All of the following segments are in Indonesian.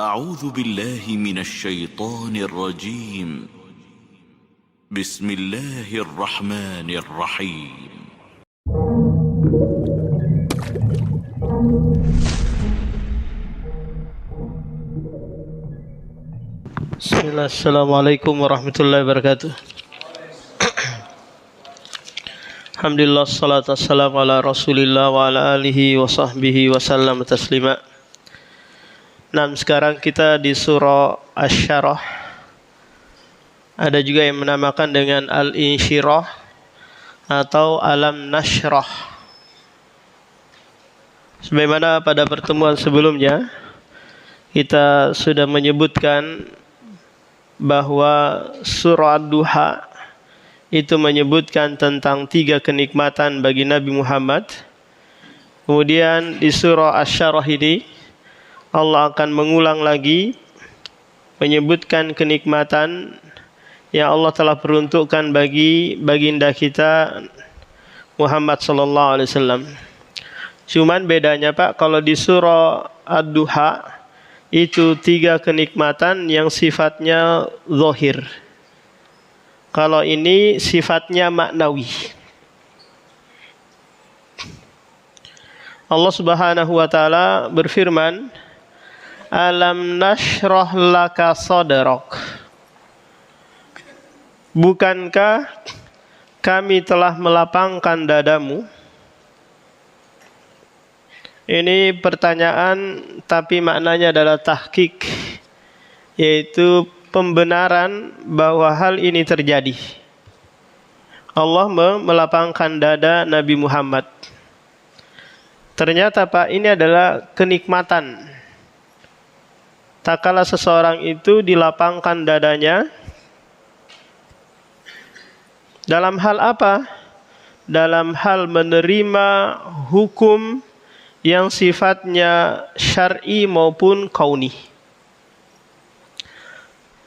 أعوذ بالله من الشيطان الرجيم بسم الله الرحمن الرحيم Bismillah, Assalamualaikum warahmatullahi wabarakatuh. Alhamdulillah, salatu wassalamu ala rasulillah wa ala alihi wa sahbihi wa sallam taslima. Nah, sekarang kita di surah Asy-Syarah. Ada juga yang menamakan dengan Al-Insyirah atau Alam Nashrah. Sebagaimana pada pertemuan sebelumnya kita sudah menyebutkan bahwa surah Ad-Duha itu menyebutkan tentang 3 kenikmatan bagi Nabi Muhammad. Kemudian di surah Asy-Syarah ini Allah akan mengulang lagi menyebutkan kenikmatan yang Allah telah peruntukkan bagi baginda kita Muhammad sallallahu alaihi wasallam. Cuman bedanya Pak, kalau di surah Ad-Duha itu 3 kenikmatan yang sifatnya zahir. Kalau ini sifatnya maknawi. Allah Subhanahu wa taala berfirman, Alam nashrah laka sadrak. Bukankah kami telah melapangkan dadamu? Ini pertanyaan tapi maknanya adalah tahqiq, yaitu pembenaran bahwa hal ini terjadi. Allah melapangkan dada Nabi Muhammad. Ternyata Pak, ini adalah kenikmatan. Tak kala seseorang itu dilapangkan dadanya, dalam hal apa? Dalam hal menerima hukum yang sifatnya syar'i maupun kauni.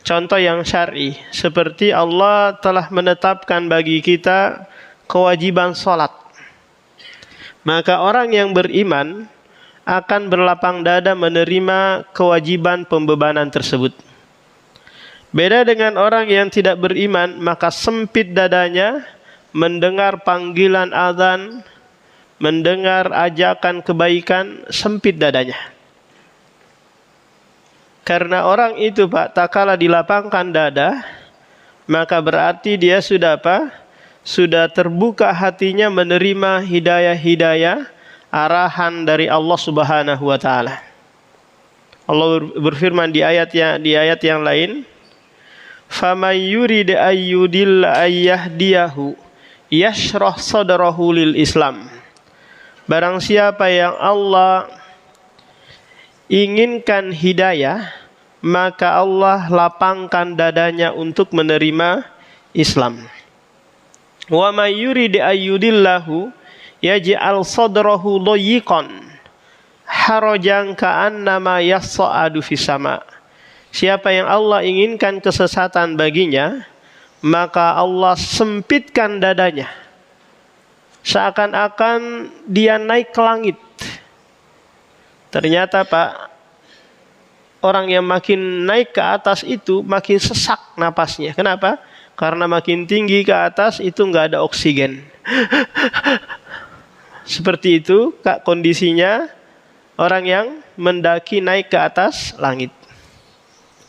Contoh yang syar'i, seperti Allah telah menetapkan bagi kita kewajiban sholat. Maka orang yang beriman akan berlapang dada menerima kewajiban pembebanan tersebut. Beda dengan orang yang tidak beriman, maka sempit dadanya mendengar panggilan azan, mendengar ajakan kebaikan, sempit dadanya. Karena orang itu Pak, tak kala dilapangkan dada, maka berarti dia sudah apa? Sudah terbuka hatinya menerima hidayah-hidayah, arahan dari Allah Subhanahu wa taala. Allah berfirman di ayat yang lain, "Faman yurid ayyudilla ayyahdiyahu yashrah sadrahu lil Islam." Barang siapa yang Allah inginkan hidayah, maka Allah lapangkan dadanya untuk menerima Islam. Wa may yurid ayyudillahu yaj'al sadrahu dayiqan harajan ka'annama yas'adu fis sama. Siapa yang Allah inginkan kesesatan baginya, maka Allah sempitkan dadanya, seakan-akan dia naik ke langit. Ternyata Pak, orang yang makin naik ke atas itu makin sesak napasnya. Kenapa? Karena makin tinggi ke atas itu nggak ada oksigen. Seperti itu kondisinya orang yang mendaki naik ke atas langit.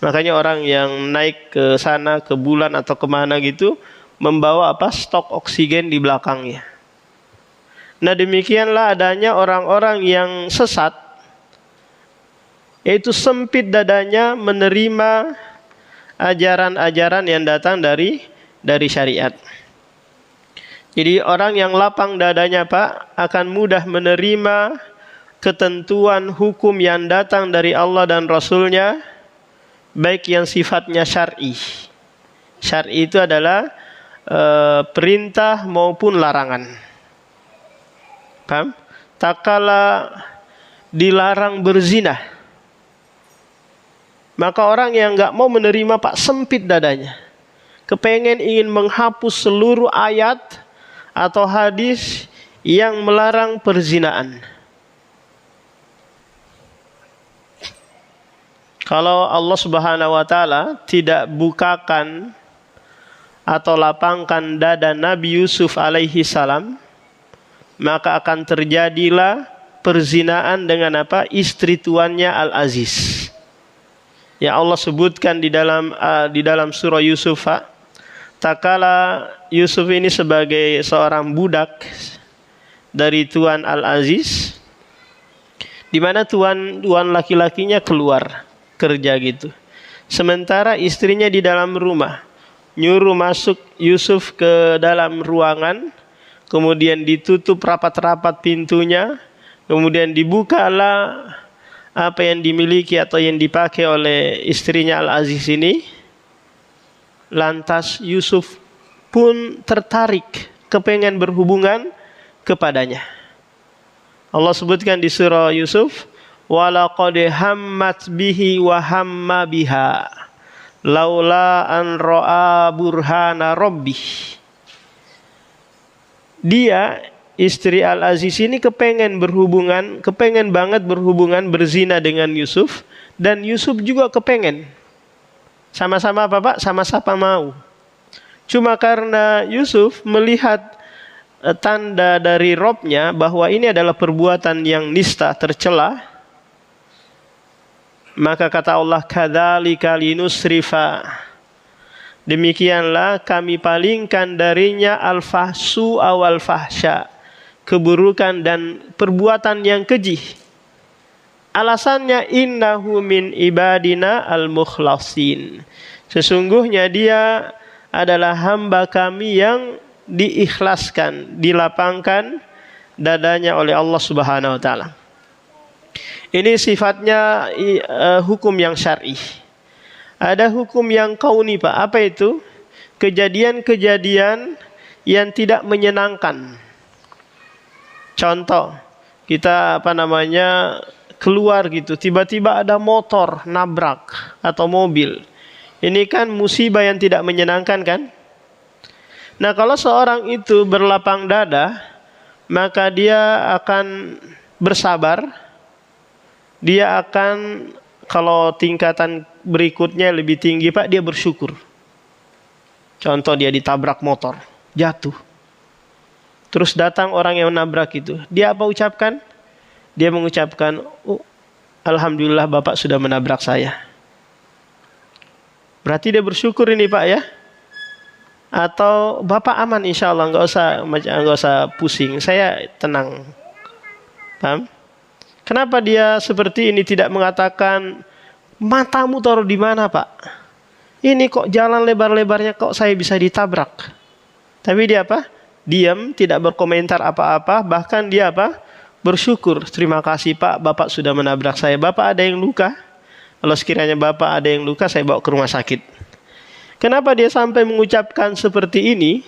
Makanya orang yang naik ke sana, ke bulan atau kemana gitu, membawa apa? Stok oksigen di belakangnya. Nah, demikianlah adanya orang-orang yang sesat, yaitu sempit dadanya menerima ajaran-ajaran yang datang dari syariat. Jadi orang yang lapang dadanya Pak akan mudah menerima ketentuan hukum yang datang dari Allah dan Rasulnya, baik yang sifatnya syar'i. Syar'i itu adalah perintah maupun larangan. Paham? Tak kala dilarang berzina, maka orang yang nggak mau menerima Pak, sempit dadanya, kepengen ingin menghapus seluruh ayat atau hadis yang melarang perzinaan. Kalau Allah Subhanahu wa taala tidak bukakan atau lapangkan dada Nabi Yusuf alaihi salam, maka akan terjadilah perzinaan dengan apa? Istri tuannya Al-Aziz. Ya Allah sebutkan di dalam surah Yusuf, tak kala Yusuf ini sebagai seorang budak dari tuan Al-Aziz, di mana tuan laki-lakinya keluar kerja gitu. Sementara istrinya di dalam rumah, nyuruh masuk Yusuf ke dalam ruangan, kemudian ditutup rapat-rapat pintunya, kemudian dibukalah apa yang dimiliki atau yang dipakai oleh istrinya Al-Aziz ini. Lantas Yusuf pun tertarik, kepengen berhubungan kepadanya. Allah sebutkan di surah Yusuf, walaqad hammat bihi wa hamma biha laula an ra'a burhana rabbih. Dia, istri Al-Aziz ini kepengen banget berhubungan berzina dengan Yusuf, dan Yusuf juga kepengen. Sama-sama apa Pak? Sama-sama mau. Cuma karena Yusuf melihat tanda dari Robnya bahwa ini adalah perbuatan yang nista, tercela, maka kata Allah, kadzalika linusrifa, demikianlah kami palingkan darinya al-fahsu awal fahsya, keburukan dan perbuatan yang keji. Alasannya innahu min ibadina al-mukhlasin, sesungguhnya dia adalah hamba kami yang diikhlaskan, dilapangkan dadanya oleh Allah Subhanahu wa taala. Ini sifatnya hukum yang syar'i. Ada hukum yang kauni Pak. Apa itu? Kejadian-kejadian yang tidak menyenangkan. Contoh, kita keluar gitu, tiba-tiba ada motor nabrak atau mobil. Ini kan musibah yang tidak menyenangkan kan? Nah, kalau seorang itu berlapang dada, maka dia akan bersabar. Dia akan, kalau tingkatan berikutnya lebih tinggi Pak, dia bersyukur. Contoh, dia ditabrak motor, jatuh. Terus datang orang yang nabrak itu. Dia apa ucapkan? Dia mengucapkan, oh, alhamdulillah Bapak sudah menabrak saya. Berarti dia bersyukur ini Pak ya. Atau Bapak aman insya Allah, nggak usah pusing, saya tenang. Paham? Kenapa dia seperti ini tidak mengatakan, matamu taruh di mana Pak? Ini kok jalan lebar-lebarnya kok saya bisa ditabrak? Tapi dia apa? Diam, tidak berkomentar apa-apa, bahkan dia apa? Bersyukur, terima kasih Pak, Bapak sudah menabrak saya. Bapak ada yang luka? Kalau sekiranya Bapak ada yang luka, saya bawa ke rumah sakit. Kenapa dia sampai mengucapkan seperti ini?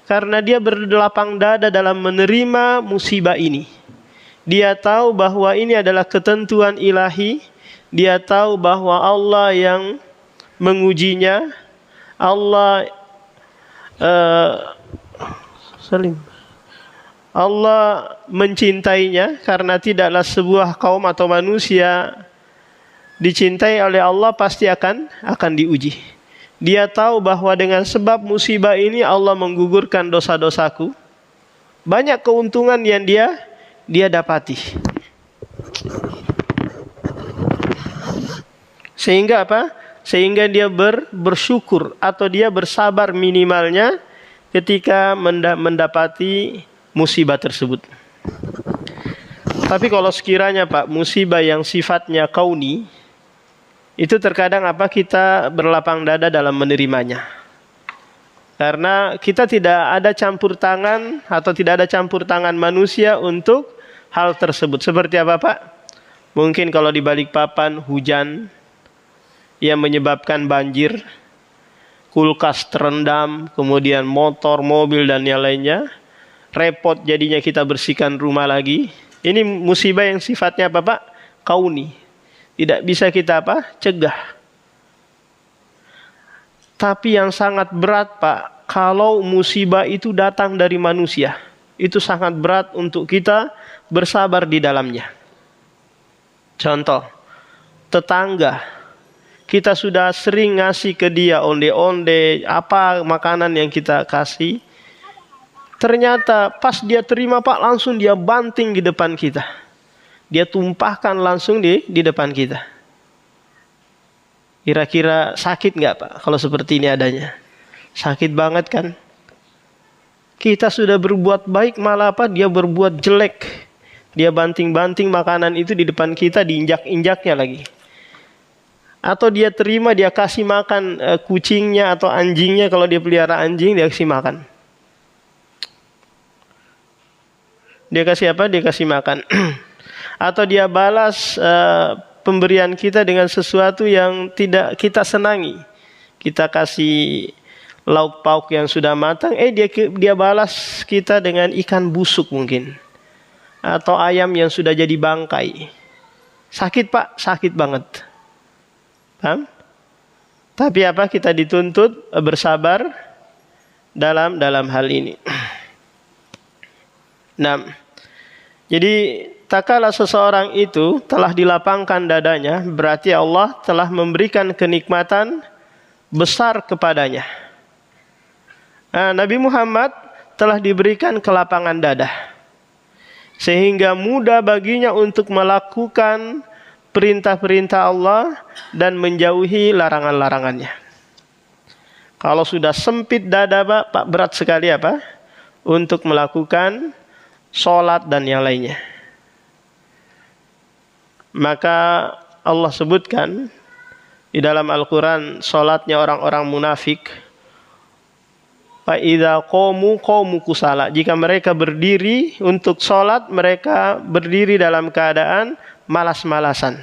Karena dia berlapang dada dalam menerima musibah ini. Dia tahu bahwa ini adalah ketentuan ilahi. Dia tahu bahwa Allah yang mengujinya. Allah mencintainya, karena tidaklah sebuah kaum atau manusia dicintai oleh Allah pasti akan diuji. Dia tahu bahwa dengan sebab musibah ini Allah menggugurkan dosa-dosaku. Banyak keuntungan yang dia dapati. Sehingga apa? Sehingga dia bersyukur atau dia bersabar minimalnya ketika mendapati musibah tersebut. Tapi kalau sekiranya Pak, musibah yang sifatnya kauni, itu terkadang apa? Kita berlapang dada dalam menerimanya. Karena kita tidak ada campur tangan atau tidak ada campur tangan manusia untuk hal tersebut. Seperti apa Pak? Mungkin kalau di Balikpapan hujan yang menyebabkan banjir, kulkas terendam, kemudian motor, mobil dan yang lainnya, repot jadinya kita bersihkan rumah lagi. Ini musibah yang sifatnya apa Pak? Kauni. Tidak bisa kita apa? Cegah. Tapi yang sangat berat Pak, kalau musibah itu datang dari manusia, itu sangat berat untuk kita bersabar di dalamnya. Contoh, tetangga kita sudah sering ngasih ke dia onde-onde, apa makanan yang kita kasih. Ternyata pas dia terima Pak, langsung dia banting di depan kita. Dia tumpahkan langsung di depan kita. Kira-kira sakit nggak Pak kalau seperti ini adanya? Sakit banget kan? Kita sudah berbuat baik, malah apa? Dia berbuat jelek. Dia banting-banting makanan itu di depan kita, diinjak-injaknya lagi. Atau dia terima, dia kasih makan kucingnya atau anjingnya, kalau dia pelihara anjing, dia kasih makan. Dia kasih apa? Dia kasih makan. Atau dia balas pemberian kita dengan sesuatu yang tidak kita senangi. Kita kasih lauk pauk yang sudah matang, dia balas kita dengan ikan busuk mungkin. Atau ayam yang sudah jadi bangkai. Sakit Pak, sakit banget. Paham? Tapi apa? Kita dituntut bersabar dalam hal ini. Nah, jadi tak kala seseorang itu telah dilapangkan dadanya, berarti Allah telah memberikan kenikmatan besar kepadanya. Nabi Muhammad telah diberikan kelapangan dada, sehingga mudah baginya untuk melakukan perintah-perintah Allah dan menjauhi larangan-larangannya. Kalau sudah sempit dada Pak, berat sekali apa? Untuk melakukan sholat dan yang lainnya. Maka Allah sebutkan di dalam Al-Quran sholatnya orang-orang munafik. Fa'idha qamu kusala. Jika mereka berdiri untuk sholat, mereka berdiri dalam keadaan malas-malasan.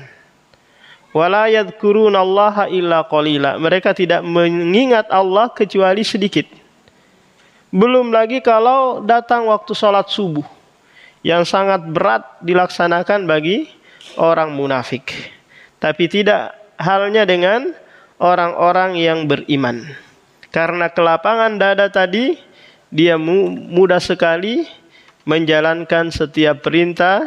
Wala yadhkurunallaha illa qalila. Mereka tidak mengingat Allah kecuali sedikit. Belum lagi kalau datang waktu sholat subuh, yang sangat berat dilaksanakan bagi orang munafik. Tapi tidak halnya dengan orang-orang yang beriman. Karena kelapangan dada tadi, dia mudah sekali menjalankan setiap perintah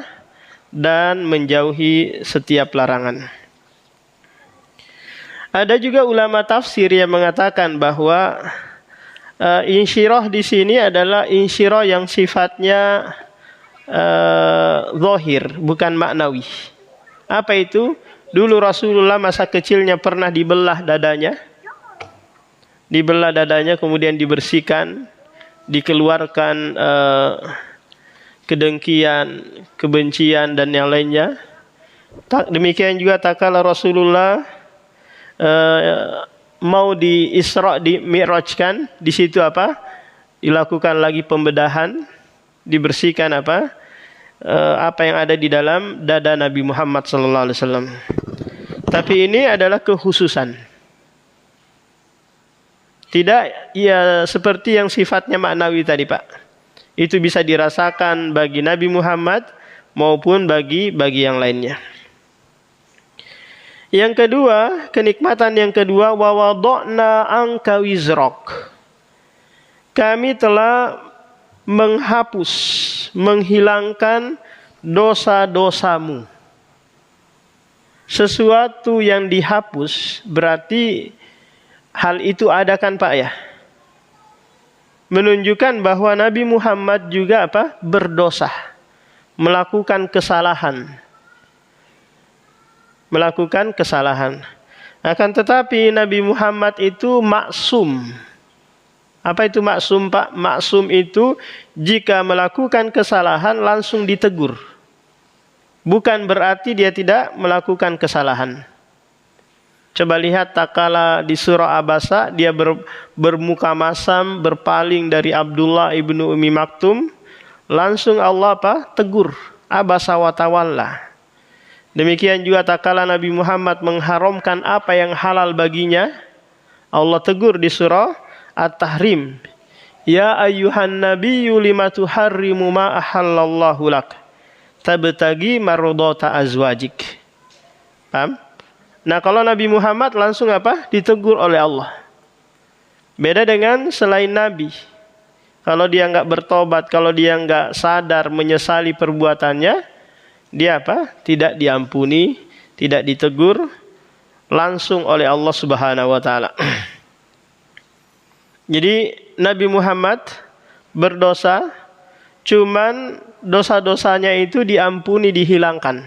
dan menjauhi setiap larangan. Ada juga ulama tafsir yang mengatakan bahwa insyirah di sini adalah insyirah yang sifatnya zahir, bukan maknawi. Apa itu? Dulu Rasulullah masa kecilnya pernah dibelah dadanya. Dibelah dadanya, kemudian dibersihkan, dikeluarkan kedengkian, kebencian dan yang lainnya. Demikian juga tak kala Rasulullah mau di Isra, di Mi'rajkan, di situ apa? Dilakukan lagi pembedahan, dibersihkan apa yang ada di dalam dada Nabi Muhammad SAW. Tapi ini adalah kekhususan. Tidak ya seperti yang sifatnya maknawi tadi Pak. Itu bisa dirasakan bagi Nabi Muhammad maupun bagi yang lainnya. Yang kedua, kenikmatan yang kedua, wa wada'na anka wizrak. Kami telah menghapus, menghilangkan dosa-dosamu. Sesuatu yang dihapus berarti hal itu ada kan Pak ya? Menunjukkan bahwa Nabi Muhammad juga apa? Berdosa, melakukan kesalahan. Melakukan kesalahan. Akan tetapi Nabi Muhammad itu maksum. Apa itu maksum Pak? Maksum itu jika melakukan kesalahan langsung ditegur. Bukan berarti dia tidak melakukan kesalahan. Coba lihat tak kala di surah Abasa dia bermuka masam, berpaling dari Abdullah ibnu Ummi Maktum, langsung Allah apa? Tegur. Abasa wa tawalla. Demikian juga tak kala Nabi Muhammad mengharamkan apa yang halal baginya, Allah tegur di surah At-Tahrim. Ya ayyuhan nabiyyu lima tuharrimu ma ahallallahu lak tabtagi mardata azwajik. Paham? Nah, kalau Nabi Muhammad langsung apa? Ditegur oleh Allah. Beda dengan selain Nabi. Kalau dia enggak bertobat, kalau dia enggak sadar menyesali perbuatannya, dia apa? Tidak diampuni, tidak ditegur, langsung oleh Allah Subhanahu wa taala. Jadi Nabi Muhammad berdosa, cuman dosa-dosanya itu diampuni, dihilangkan.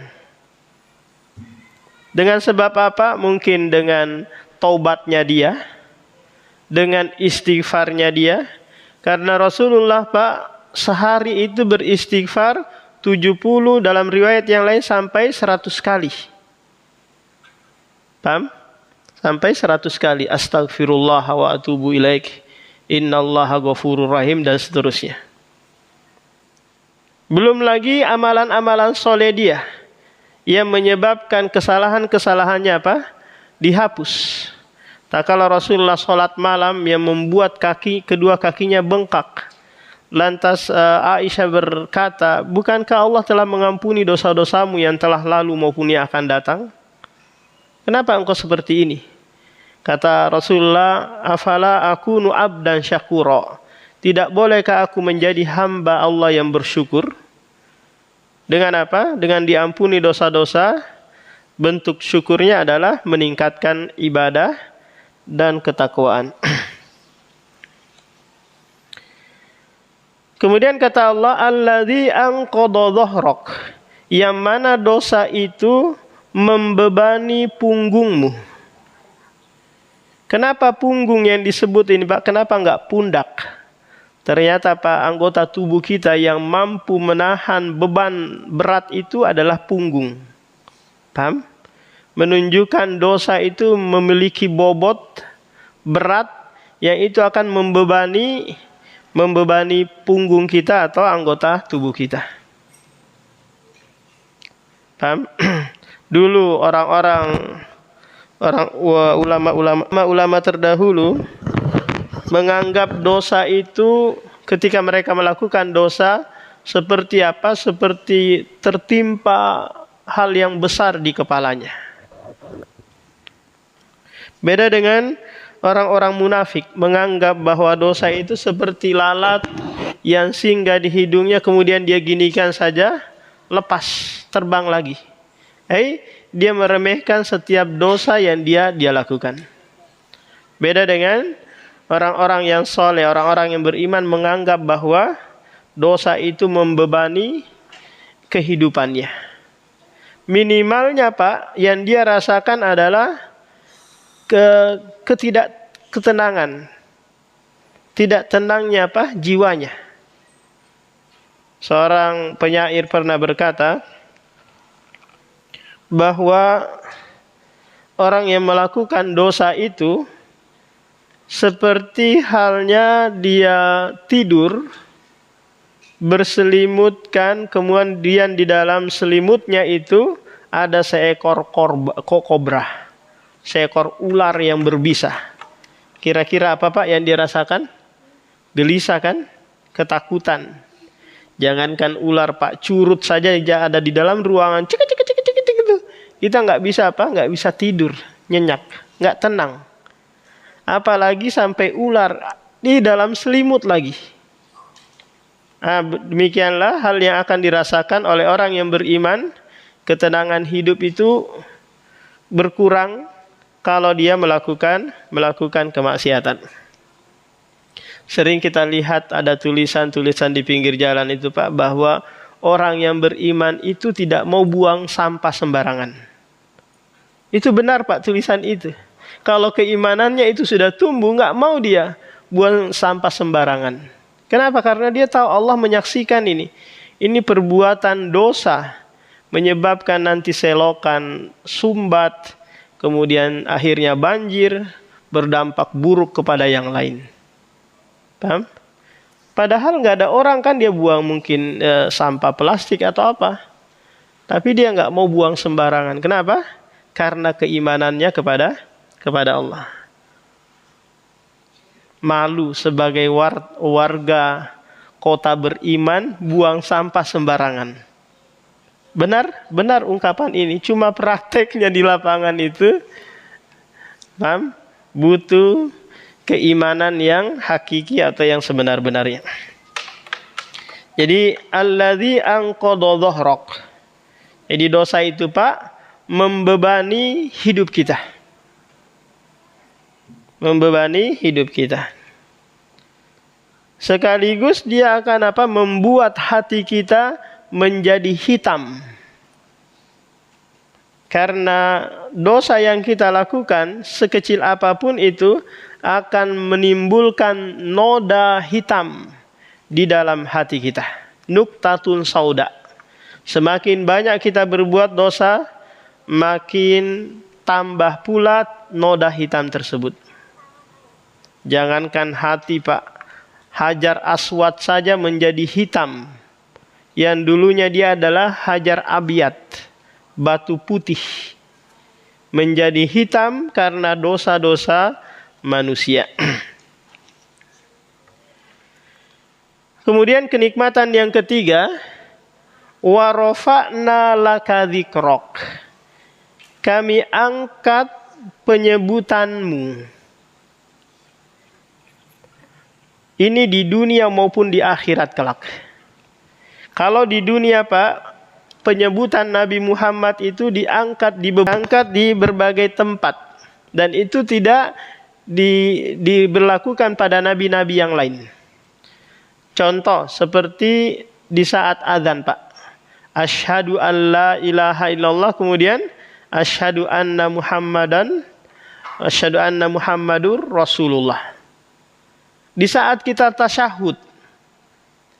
Dengan sebab apa? Mungkin dengan taubatnya dia, dengan istighfarnya dia. Karena Rasulullah Pak sehari itu beristighfar 70, dalam riwayat yang lain sampai 100 kali. Paham? Sampai 100 kali. Astaghfirullah wa atubu ilaik. Innallaha ghafurur rahim dan seterusnya. Belum lagi amalan-amalan soleh dia yang menyebabkan kesalahan-kesalahannya apa? Dihapus. Tak kala Rasulullah sholat malam yang membuat kedua kakinya bengkak. Lantas Aisyah berkata, bukankah Allah telah mengampuni dosa-dosamu yang telah lalu maupun yang akan datang? Kenapa engkau seperti ini? Kata Rasulullah, afala akunu abdan syakura. Tidak bolehkah aku menjadi hamba Allah yang bersyukur? Dengan apa? Dengan diampuni dosa-dosa. Bentuk syukurnya adalah meningkatkan ibadah dan ketakwaan. Kemudian kata Allah, alladzi anqadha dhahrak. Yang mana dosa itu membebani punggungmu. Kenapa punggung yang disebut ini Pak? Kenapa enggak pundak? Ternyata Pak, anggota tubuh kita yang mampu menahan beban berat itu adalah punggung. Paham? Menunjukkan dosa itu memiliki bobot berat yang itu akan membebani punggung kita atau anggota tubuh kita. Paham? Dulu ulama terdahulu menganggap dosa itu ketika mereka melakukan dosa seperti apa? Seperti tertimpa hal yang besar di kepalanya. Beda dengan orang-orang munafik menganggap bahwa dosa itu seperti lalat yang singgah di hidungnya kemudian dia ginikan saja lepas terbang lagi. Dia meremehkan setiap dosa yang dia lakukan. Beda dengan orang-orang yang soleh, orang-orang yang beriman menganggap bahwa dosa itu membebani kehidupannya. Minimalnya Pak, yang dia rasakan adalah ketenangan. Tidak tenangnya apa? Jiwanya. Seorang penyair pernah berkata bahwa orang yang melakukan dosa itu seperti halnya dia tidur berselimutkan, kemudian di dalam selimutnya itu ada seekor kobra, seekor ular yang berbisa. Kira-kira apa Pak yang dirasakan? Gelisah kan? Ketakutan. Jangankan ular Pak, curut saja ada di dalam ruangan, cek gitu. Kita nggak bisa apa? Nggak bisa tidur, nyenyak, nggak tenang. Apalagi sampai ular di dalam selimut lagi. Demikianlah hal yang akan dirasakan oleh orang yang beriman. Ketenangan hidup itu berkurang kalau dia melakukan kemaksiatan. Sering kita lihat ada tulisan-tulisan di pinggir jalan itu Pak, bahwa orang yang beriman itu tidak mau buang sampah sembarangan. Itu benar Pak tulisan itu. Kalau keimanannya itu sudah tumbuh, nggak mau dia buang sampah sembarangan. Kenapa? Karena dia tahu Allah menyaksikan ini. Ini perbuatan dosa, menyebabkan nanti selokan, sumbat, kemudian akhirnya banjir, berdampak buruk kepada yang lain. Paham? Padahal nggak ada orang kan dia buang mungkin sampah plastik atau apa. Tapi dia nggak mau buang sembarangan. Kenapa? Karena keimanannya kepada Allah. Malu sebagai warga kota beriman buang sampah sembarangan. Benar ungkapan ini. Cuma prakteknya di lapangan itu, paham? Butuh keimanan yang hakiki atau yang sebenar-benarnya. Jadi alladzi anqadha dhahrak. Jadi dosa itu Pak membebani hidup kita. membebani hidup kita. Sekaligus dia akan membuat hati kita menjadi hitam. Karena dosa yang kita lakukan sekecil apapun itu akan menimbulkan noda hitam di dalam hati kita. Nuktatun sauda. Semakin banyak kita berbuat dosa, makin tambah pula noda hitam tersebut. Jangankan hati, Pak. Hajar aswad saja menjadi hitam. Yang dulunya dia adalah hajar abyad, batu putih. Menjadi hitam karena dosa-dosa manusia. Kemudian kenikmatan yang ketiga, wa rafa'na laka dzikrok. Kami angkat penyebutanmu. Ini di dunia maupun di akhirat kelak. Kalau di dunia, Pak, penyebutan Nabi Muhammad itu diangkat di berbagai tempat. Dan itu tidak diberlakukan pada nabi-nabi yang lain. Contoh seperti di saat azan, Pak. Asyhadu an la ilaha illallah, kemudian asyhadu anna Muhammadur Rasulullah. Di saat kita tasyahud,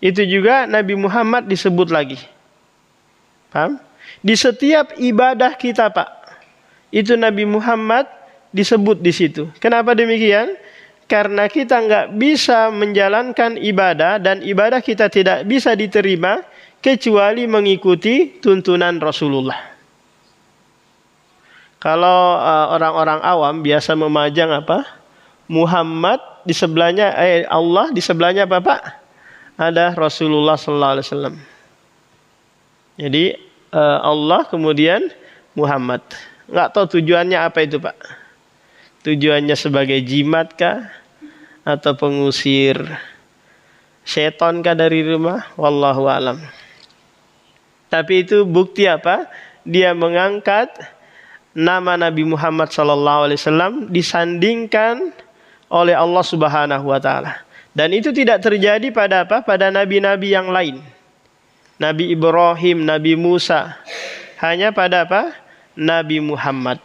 itu juga Nabi Muhammad disebut lagi. Paham? Di setiap ibadah kita, Pak, itu Nabi Muhammad disebut di situ. Kenapa demikian? Karena kita nggak bisa menjalankan ibadah dan ibadah kita tidak bisa diterima kecuali mengikuti tuntunan Rasulullah. Kalau orang-orang awam biasa memajang Muhammad di sebelahnya, Allah di sebelahnya apa, Pak? Ada Rasulullah sallallahu alaihi wasallam. Jadi Allah kemudian Muhammad. Nggak tahu tujuannya apa itu, Pak. Tujuannya sebagai jimat kah? Atau pengusir setan kah dari rumah? Wallahu alam. Tapi itu bukti apa? Dia mengangkat nama Nabi Muhammad sallallahu alaihi wasallam disandingkan oleh Allah Subhanahu wa taala. Dan itu tidak terjadi pada pada nabi-nabi yang lain. Nabi Ibrahim, Nabi Musa. Hanya pada Nabi Muhammad.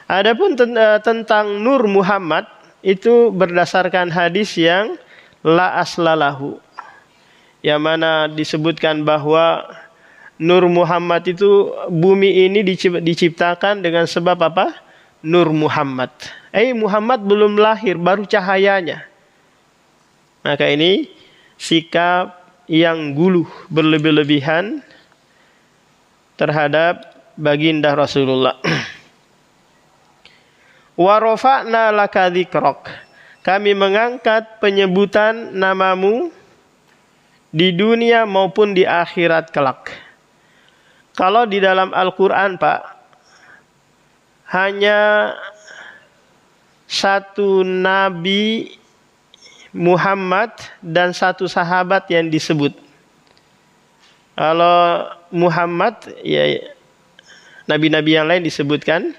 Adapun tentang Nur Muhammad itu berdasarkan hadis yang la aslalahu. Yang mana disebutkan bahwa Nur Muhammad itu bumi ini diciptakan dengan sebab Nur Muhammad. Muhammad belum lahir, baru cahayanya. Maka ini sikap yang guluh berlebih-lebihan terhadap baginda Rasulullah. Wa rafa'na laka dzikrok. Kami mengangkat penyebutan namamu di dunia maupun di akhirat kelak. Kalau di dalam Al-Quran, Pak, hanya satu nabi Muhammad dan satu sahabat yang disebut. Kalau Muhammad, ya nabi-nabi yang lain disebutkan.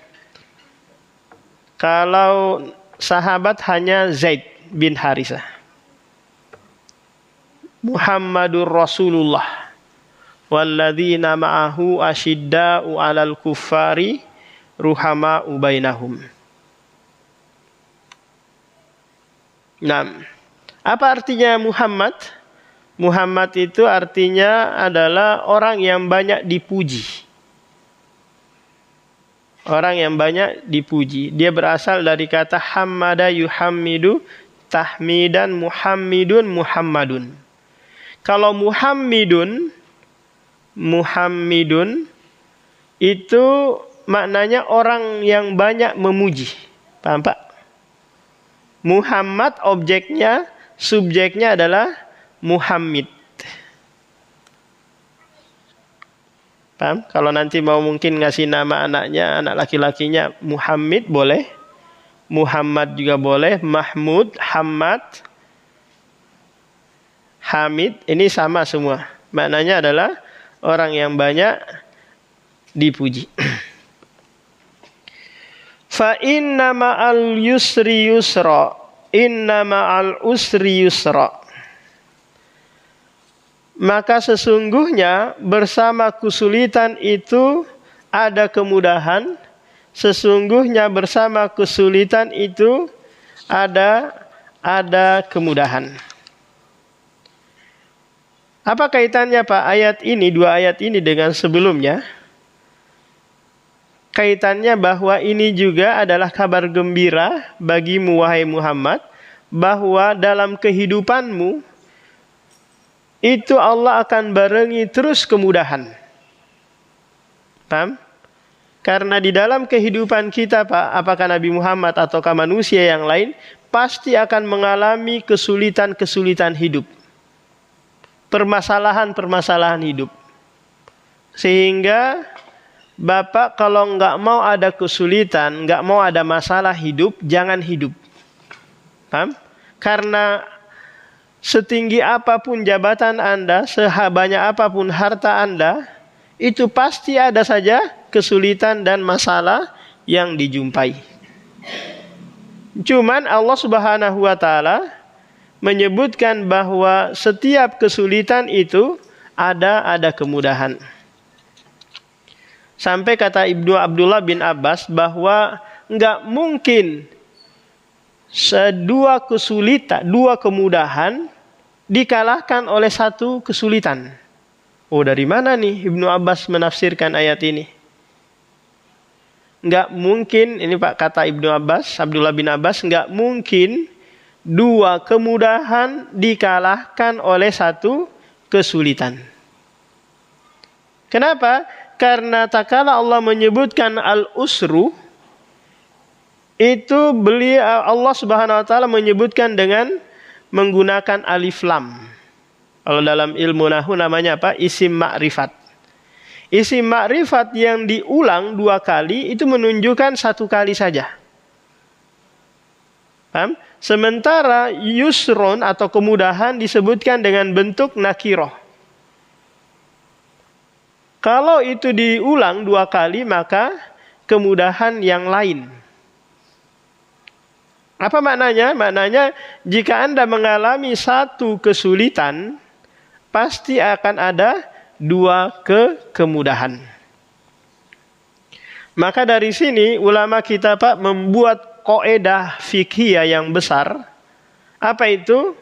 Kalau sahabat hanya Zaid bin Harisah. Muhammadur Rasulullah walladzina ma'ahu asyidda'u 'alal kuffari ruhama'u bainahum. Nah, apa artinya Muhammad? Muhammad itu artinya adalah orang yang banyak dipuji. Orang yang banyak dipuji. Dia berasal dari kata hammada yuhammidu tahmidan muhammidun muhammadun. Kalau muhammidun itu maknanya orang yang banyak memuji. Paham, Pak? Muhammad objeknya, subjeknya adalah Muhammad. Paham? Kalau nanti mau mungkin ngasih nama anaknya, anak laki-lakinya Muhammad boleh. Muhammad juga boleh. Mahmud, Hamad, Hamid. Ini sama semua. Maknanya adalah orang yang banyak dipuji. Fa inna ma'al yusri yusra. Inna ma'al usri yusra. Maka sesungguhnya bersama kesulitan itu ada kemudahan. Sesungguhnya bersama kesulitan itu ada kemudahan. Apa kaitannya Pak ayat ini, dua ayat ini dengan sebelumnya? Kaitannya bahwa ini juga adalah kabar gembira bagimu wahai Muhammad, bahwa dalam kehidupanmu itu Allah akan barengi terus kemudahan. Paham? Karena di dalam kehidupan kita Pak, apakah Nabi Muhammad ataukah manusia yang lain, pasti akan mengalami kesulitan-kesulitan hidup. Permasalahan-permasalahan hidup. Sehingga Bapak kalau nggak mau ada kesulitan, nggak mau ada masalah hidup, jangan hidup. Paham? Karena setinggi apapun jabatan Anda, sebanyak apapun harta Anda, itu pasti ada saja kesulitan dan masalah yang dijumpai. Cuman Allah Subhanahu wa taala menyebutkan bahwa setiap kesulitan itu ada kemudahan. Sampai kata Ibnu Abdullah bin Abbas bahwa enggak mungkin dua kemudahan dikalahkan oleh satu kesulitan. Oh, dari mana nih Ibnu Abbas menafsirkan ayat ini? Enggak mungkin, ini Pak kata Ibnu Abbas, Abdullah bin Abbas, enggak mungkin dua kemudahan dikalahkan oleh satu kesulitan. Kenapa? Karena tatkala Allah menyebutkan al-usru, itu Allah Subhanahu wa taala menyebutkan dengan menggunakan alif lam. Kalau dalam ilmu nahwu namanya apa? Isim ma'rifat. Isim ma'rifat yang diulang dua kali itu menunjukkan satu kali saja. Paham? Sementara yusron atau kemudahan disebutkan dengan bentuk nakiroh. Kalau itu diulang dua kali maka kemudahan yang lain. Apa maknanya? Maknanya jika Anda mengalami satu kesulitan, pasti akan ada dua kemudahan. Maka dari sini ulama kita Pak membuat kaidah fikhiyah yang besar. Apa itu?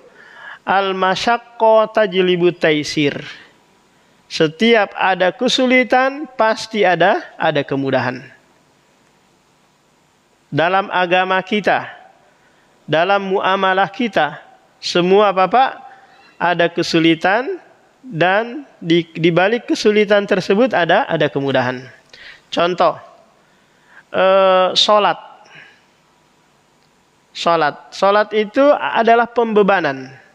Al-masyaqqah tajlibu taisir. Setiap ada kesulitan pasti ada kemudahan. Dalam agama kita, dalam muamalah kita, semua Bapak ada kesulitan dan di balik kesulitan tersebut ada kemudahan. Contoh, Salat itu adalah pembebanan.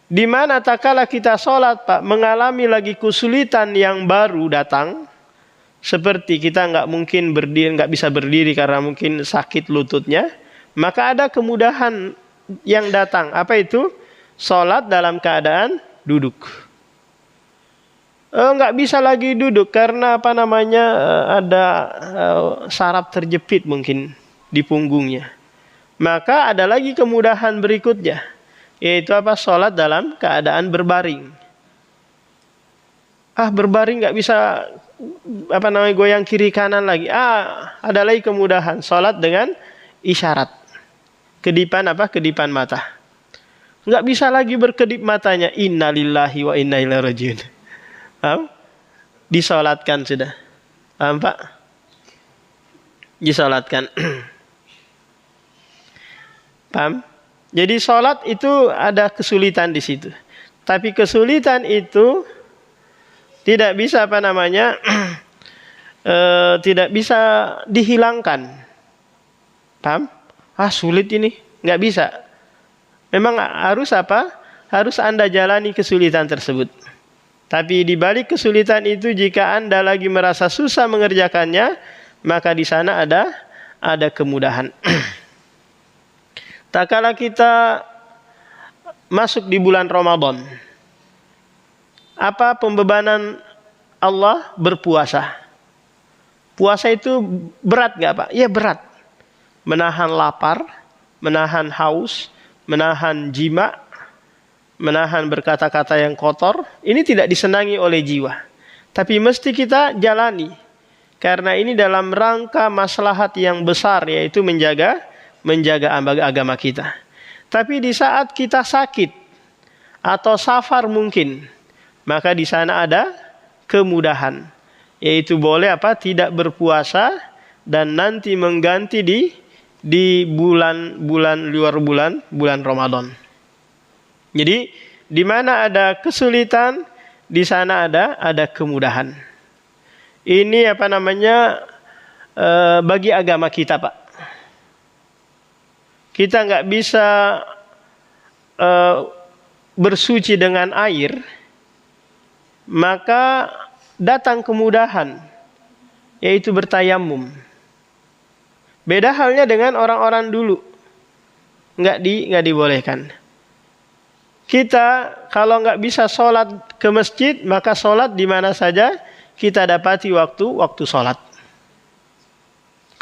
Di mana tatkala kita salat Pak mengalami lagi kesulitan yang baru datang, seperti kita nggak bisa berdiri karena mungkin sakit lututnya, maka ada kemudahan yang datang. Apa itu? Salat dalam keadaan duduk. Nggak bisa lagi duduk karena ada saraf terjepit mungkin di punggungnya. Maka ada lagi kemudahan berikutnya, yaitu apa? Salat dalam keadaan berbaring. Berbaring nggak bisa goyang kiri kanan lagi. Ada lagi kemudahan, salat dengan isyarat. Kedipan Kedipan mata. Nggak bisa lagi berkedip matanya. Innalillahi wa inna ilaihi rajiun. Disolatkan sudah. Paham Pak? Disolatkan. Paham? Jadi sholat itu ada kesulitan di situ. Tapi kesulitan itu tidak bisa tidak bisa dihilangkan. Paham? Sulit ini, nggak bisa. Memang harus harus Anda jalani kesulitan tersebut. Tapi di balik kesulitan itu, jika Anda lagi merasa susah mengerjakannya, maka di sana ada kemudahan. Tak kala kita masuk di bulan Ramadan, apa pembebanan Allah? Berpuasa. Puasa itu berat nggak Pak? Ya berat. menahan lapar, menahan haus, menahan jima, menahan berkata-kata yang kotor. Ini tidak disenangi oleh jiwa. Tapi mesti kita jalani. Karena ini dalam rangka maslahat yang besar, yaitu menjaga agama kita. Tapi di saat kita sakit atau safar mungkin, maka di sana ada kemudahan, yaitu boleh tidak berpuasa dan nanti mengganti di bulan luar bulan Ramadan. Jadi di mana ada kesulitan, di sana ada kemudahan. Ini bagi agama kita, Pak. Kita nggak bisa bersuci dengan air, maka datang kemudahan, yaitu bertayamum. Beda halnya dengan orang-orang dulu, nggak dibolehkan. Kita kalau nggak bisa sholat ke masjid, maka sholat di mana saja kita dapati waktu sholat.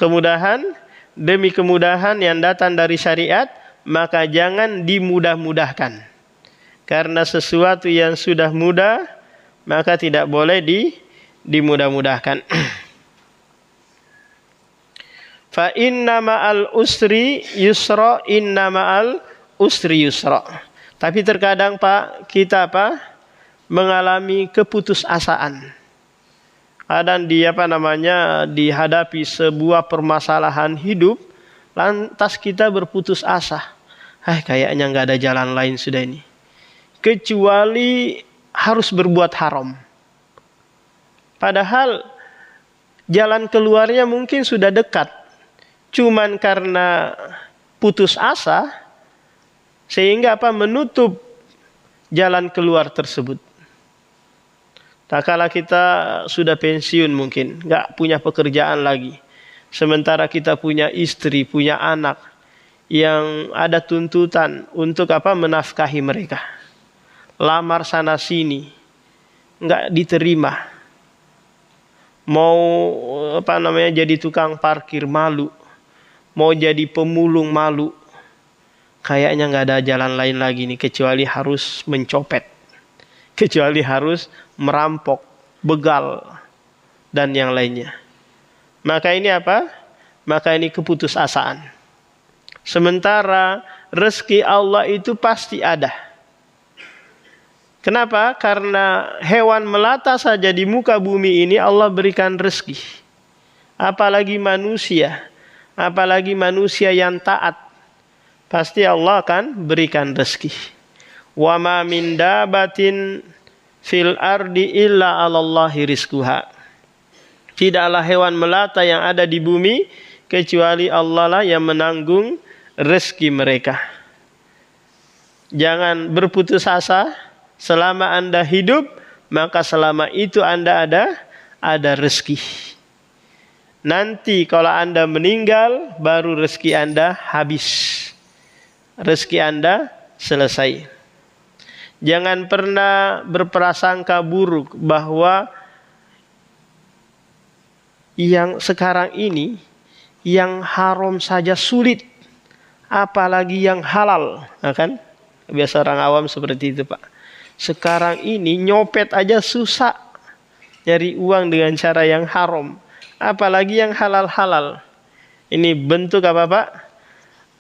Kemudahan demi kemudahan yang datang dari syariat, maka jangan dimudah-mudahkan. Karena sesuatu yang sudah mudah, maka tidak boleh dimudah-mudahkan. Fa inna ma'al usri yusra, inna ma'al usri yusra. Tapi terkadang Pak, kita mengalami keputusasaan. Kadang dihadapi sebuah permasalahan hidup, lantas kita berputus asa. Kayaknya nggak ada jalan lain sudah ini, kecuali harus berbuat haram. Padahal jalan keluarnya mungkin sudah dekat, cuman karena putus asa sehingga menutup jalan keluar tersebut. Tak kala kita sudah pensiun mungkin, nggak punya pekerjaan lagi. Sementara kita punya istri, punya anak yang ada tuntutan untuk menafkahi mereka. Lamar sana sini, nggak diterima. Mau jadi tukang parkir malu, mau jadi pemulung malu. Kayaknya nggak ada jalan lain lagi nih kecuali harus mencopet, kecuali harus merampok, begal, dan yang lainnya. Maka ini Maka ini keputusasaan. Sementara rezeki Allah itu pasti ada. Kenapa? Karena hewan melata saja di muka bumi ini Allah berikan rezeki. Apalagi manusia yang taat. Pasti Allah akan berikan rezeki. Wa ma min dabatin fil ardi illa 'alallahi rizquha. Tidaklah hewan melata yang ada di bumi kecuali Allah lah yang menanggung rezeki mereka. Jangan berputus asa. Selama Anda hidup, maka selama itu Anda ada rezeki. Nanti kalau Anda meninggal, baru rezeki Anda habis. Rezeki Anda selesai. Jangan pernah berprasangka buruk bahwa yang sekarang ini, yang haram saja sulit, apalagi yang halal. Nah kan? Biasa orang awam seperti itu, Pak. Sekarang ini nyopet aja susah, nyari uang dengan cara yang haram, apalagi yang halal-halal. Ini bentuk Pak?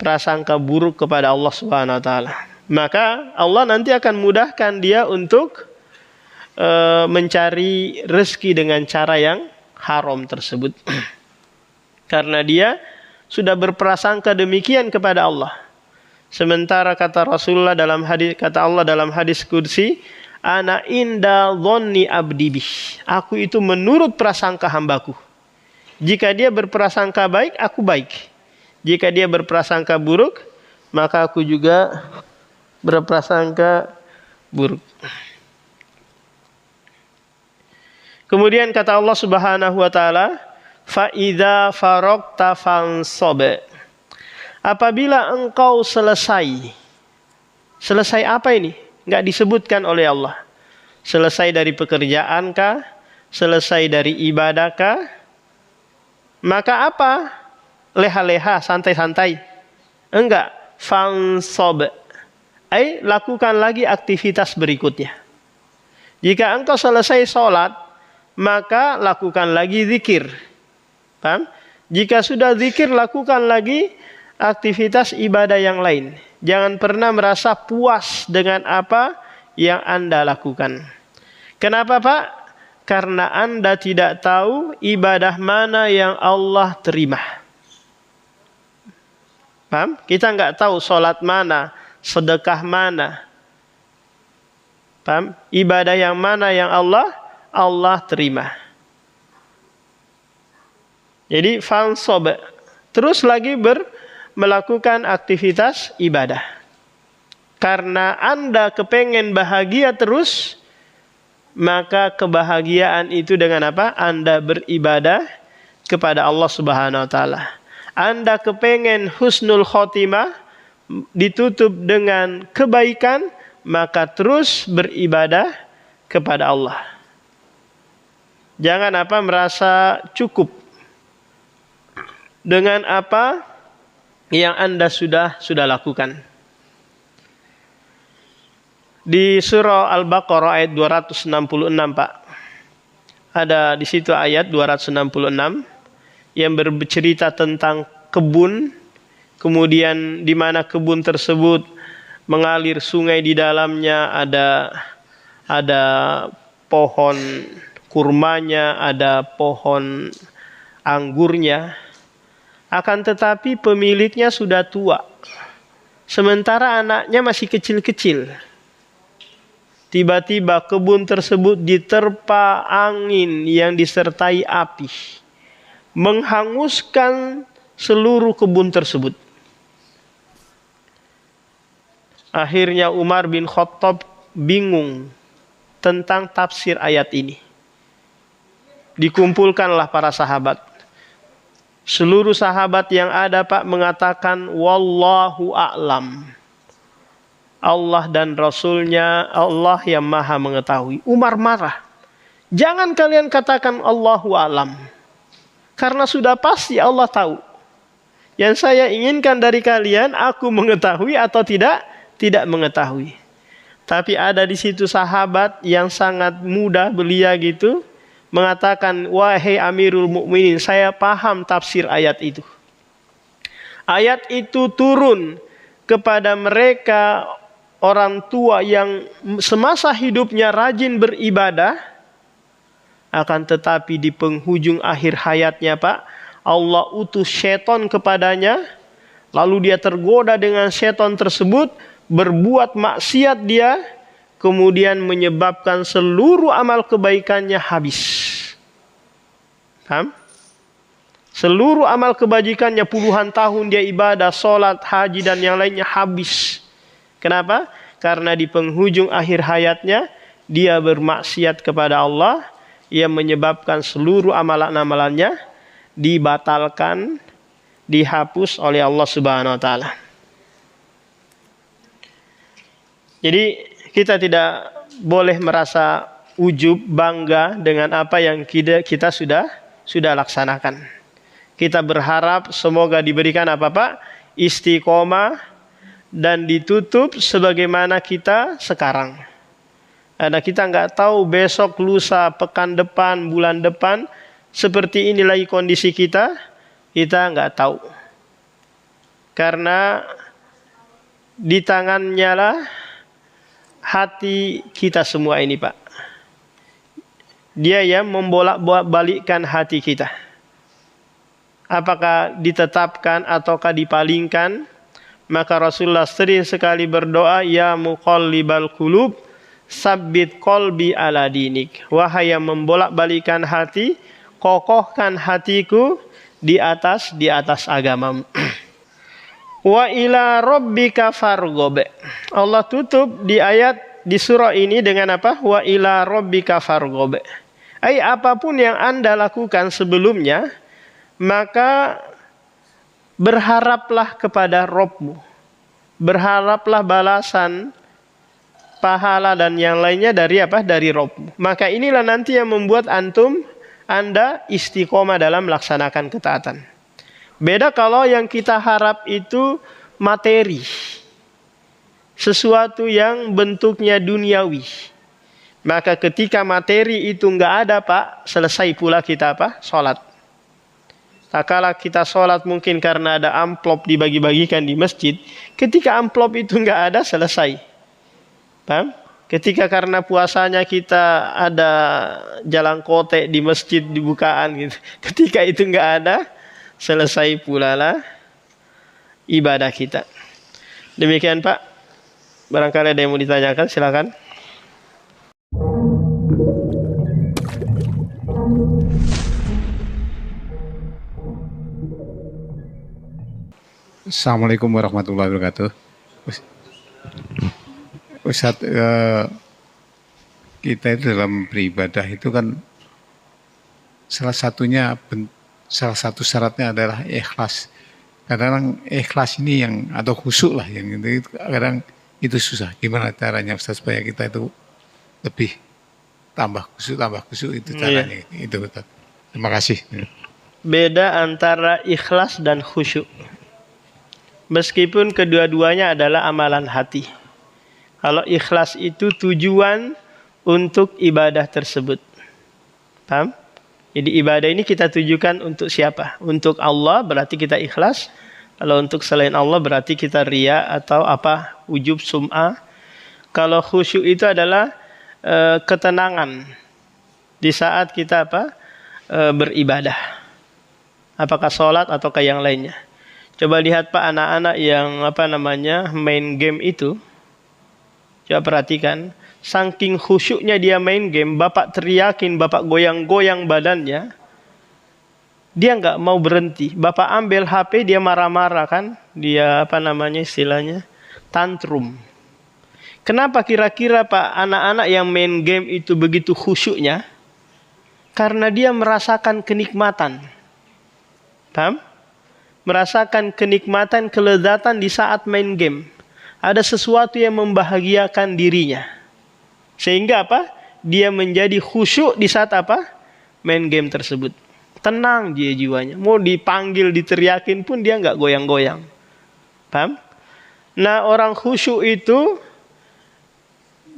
Prasangka buruk kepada Allah Subhanahu wa taala. Maka Allah nanti akan mudahkan dia untuk mencari rezeki dengan cara yang haram tersebut. Karena dia sudah berprasangka demikian kepada Allah. Sementara kata Rasulullah kata Allah dalam hadis qudsi, ana inda dhanni abdi bih. Aku itu menurut prasangka hambaku. Jika dia berprasangka baik, aku baik. Jika dia berprasangka buruk, maka aku juga berprasangka buruk. Kemudian kata Allah Subhanahu wa taala, fa idza faragta fansab. Apabila engkau selesai apa ini? Enggak disebutkan oleh Allah. Selesai dari pekerjaankah? Selesai dari ibadahkah? Maka apa? leha-leha, santai-santai. Enggak. Fansob. Lakukan lagi aktivitas berikutnya. Jika engkau selesai sholat, maka lakukan lagi zikir. Paham? Jika sudah zikir, lakukan lagi aktivitas ibadah yang lain. Jangan pernah merasa puas dengan apa yang Anda lakukan. Kenapa, Pak? Karena Anda tidak tahu ibadah mana yang Allah terima. Paham? Kita nggak tahu sholat mana, sedekah mana. Paham? Ibadah yang mana yang Allah terima. Jadi fansob, terus lagi melakukan aktivitas ibadah. Karena Anda kepengen bahagia terus, maka kebahagiaan itu dengan apa? Anda beribadah kepada Allah Subhanahu wa taala. Anda kepengen husnul khotimah, ditutup dengan kebaikan, maka terus beribadah kepada Allah. Jangan merasa cukup dengan apa yang Anda sudah lakukan. Di surah Al-Baqarah ayat 266, Pak. Ada di situ ayat 266 yang bercerita tentang kebun, kemudian di mana kebun tersebut mengalir sungai di dalamnya, ada pohon kurmanya, ada pohon anggurnya. Akan tetapi pemiliknya sudah tua. Sementara anaknya masih kecil-kecil. Tiba-tiba kebun tersebut diterpa angin yang disertai api. Menghanguskan seluruh kebun tersebut. Akhirnya Umar bin Khattab bingung tentang tafsir ayat ini. Dikumpulkanlah para sahabat. Seluruh sahabat yang ada, Pak, mengatakan wallahu a'lam. Allah dan Rasulnya, Allah yang maha mengetahui. Umar marah. Jangan kalian katakan Allahu a'lam. Karena sudah pasti Allah tahu. Yang saya inginkan dari kalian, aku mengetahui atau tidak mengetahui. Tapi ada di situ sahabat yang sangat muda, belia gitu, mengatakan, wahai Amirul Mukminin, saya paham tafsir ayat itu. Ayat itu turun kepada mereka orang tua yang semasa hidupnya rajin beribadah, akan tetapi di penghujung akhir hayatnya, Pak, Allah utus syaitan kepadanya, lalu dia tergoda dengan syaitan tersebut, berbuat maksiat dia, kemudian menyebabkan seluruh amal kebaikannya habis. Paham? Seluruh amal kebajikannya puluhan tahun dia ibadah, sholat, haji dan yang lainnya habis. Kenapa? Karena di penghujung akhir hayatnya dia bermaksiat kepada Allah, yang menyebabkan seluruh amalan-amalannya dibatalkan, dihapus oleh Allah Subhanahu wa taala. Jadi kita tidak boleh merasa ujub, bangga dengan apa yang kita sudah laksanakan. Kita berharap semoga diberikan apa, Pak? Istiqomah dan ditutup sebagaimana kita sekarang. Karena kita nggak tahu besok, lusa, pekan depan, bulan depan seperti ini lagi kondisi kita nggak tahu. Karena di tangannya lah hati kita semua ini, Pak. Dia yang membolak-balikkan hati kita. Apakah ditetapkan ataukah dipalingkan? Maka Rasulullah sering sekali berdoa, ya muqallibal qulub, sabbit qalbi ala dinik. Wahai yang membolak-balikkan hati, kokohkan hatiku di atas agamamu. Wa ila rabbika farghob. Allah tutup di surah ini dengan apa? Wa ila rabbika farghob. Apapun yang Anda lakukan sebelumnya, maka berharaplah kepada Rabbmu. Berharaplah balasan, pahala dan yang lainnya dari apa? Dari Rabbmu. Maka inilah nanti yang membuat Anda istiqomah dalam melaksanakan ketaatan. Beda kalau yang kita harap itu materi. Sesuatu yang bentuknya duniawi. Maka ketika materi itu enggak ada Pak, selesai pula kita apa? Sholat. Tak kala kita sholat mungkin karena ada amplop dibagi-bagikan di masjid. Ketika amplop itu enggak ada, selesai. Paham? Ketika karena puasanya kita ada jalan kotek di masjid dibukaan gitu. Ketika itu enggak ada, selesai pula lah ibadah kita. Demikian Pak. Barangkali ada yang mau ditanyakan, silakan. Assalamualaikum warahmatullahi wabarakatuh. Ustaz, kita itu dalam beribadah itu kan salah satu syaratnya adalah ikhlas. Kadang ikhlas ini yang atau khusyuk lah yang itu kadang itu susah. Gimana caranya Ustaz supaya kita itu lebih tambah khusyuk itu caranya itu Ustaz. Terima kasih. Beda antara ikhlas dan khusyuk. Meskipun kedua-duanya adalah amalan hati. Kalau ikhlas itu tujuan untuk ibadah tersebut. Paham? Jadi ibadah ini kita tujukan untuk siapa? Untuk Allah berarti kita ikhlas. Kalau untuk selain Allah berarti kita riya atau apa? Ujub, sum'ah. Kalau khusyuk itu adalah ketenangan di saat kita beribadah. Apakah sholat ataukah yang lainnya. Coba lihat Pak anak-anak yang main game itu. Coba perhatikan. Saking khusyuknya dia main game, bapak teriakin, bapak goyang-goyang badannya, dia nggak mau berhenti. Bapak ambil HP, dia marah-marah kan, dia istilahnya tantrum. Kenapa kira-kira Pak anak-anak yang main game itu begitu khusyuknya? Karena dia merasakan kenikmatan, paham? Merasakan kenikmatan, kelezatan di saat main game. Ada sesuatu yang membahagiakan dirinya. Sehingga dia menjadi khusyuk di saat main game tersebut. Tenang dia jiwanya. Mau dipanggil, diteriakin pun dia nggak goyang-goyang. Paham? Nah orang khusyuk itu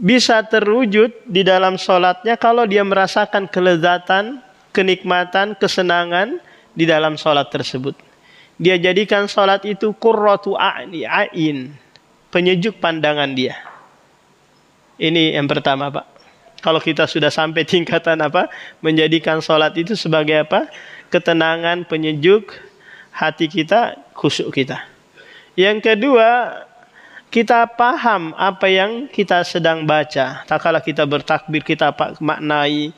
bisa terwujud di dalam sholatnya kalau dia merasakan kelezatan, kenikmatan, kesenangan di dalam sholat tersebut. Dia jadikan sholat itu qurratu a'in, penyejuk pandangan dia. Ini yang pertama Pak. Kalau kita sudah sampai tingkatan menjadikan sholat itu sebagai ketenangan, penyejuk hati kita, khusyuk kita. Yang kedua, kita paham apa yang kita sedang baca. Tak kala kita bertakbir kita maknai.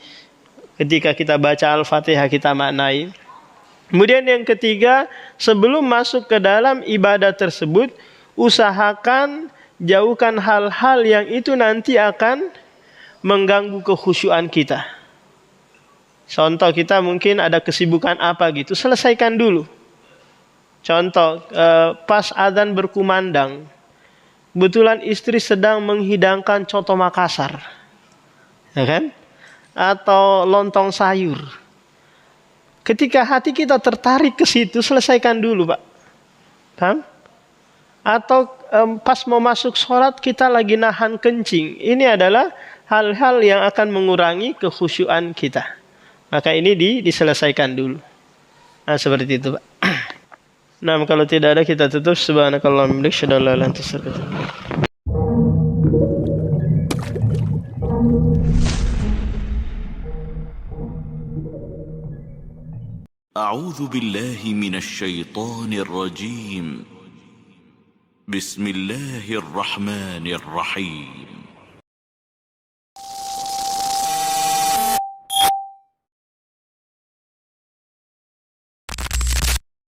Ketika kita baca Al-Fatihah kita maknai. Kemudian yang ketiga, sebelum masuk ke dalam ibadah tersebut, usahakan jauhkan hal-hal yang itu nanti akan mengganggu kekhusyuan kita. Contoh kita mungkin ada kesibukan apa gitu, selesaikan dulu. Contoh, pas azan berkumandang, kebetulan istri sedang menghidangkan coto Makassar, ya kan? Atau lontong sayur. Ketika hati kita tertarik ke situ, selesaikan dulu, Pak. Paham? Atau pas mau masuk sholat kita lagi nahan kencing. Ini adalah hal-hal yang akan mengurangi kekhusyuan kita. Maka ini diselesaikan dulu. Nah seperti itu Pak. Nah kalau tidak ada kita tutup. Subhanakallahumma wa bihamdika asyhadu an la ilaha illa anta astaghfiruka wa atubu ilaik. أعوذ بالله من الشيطان الرجيم بسم الله الرحمن الرحيم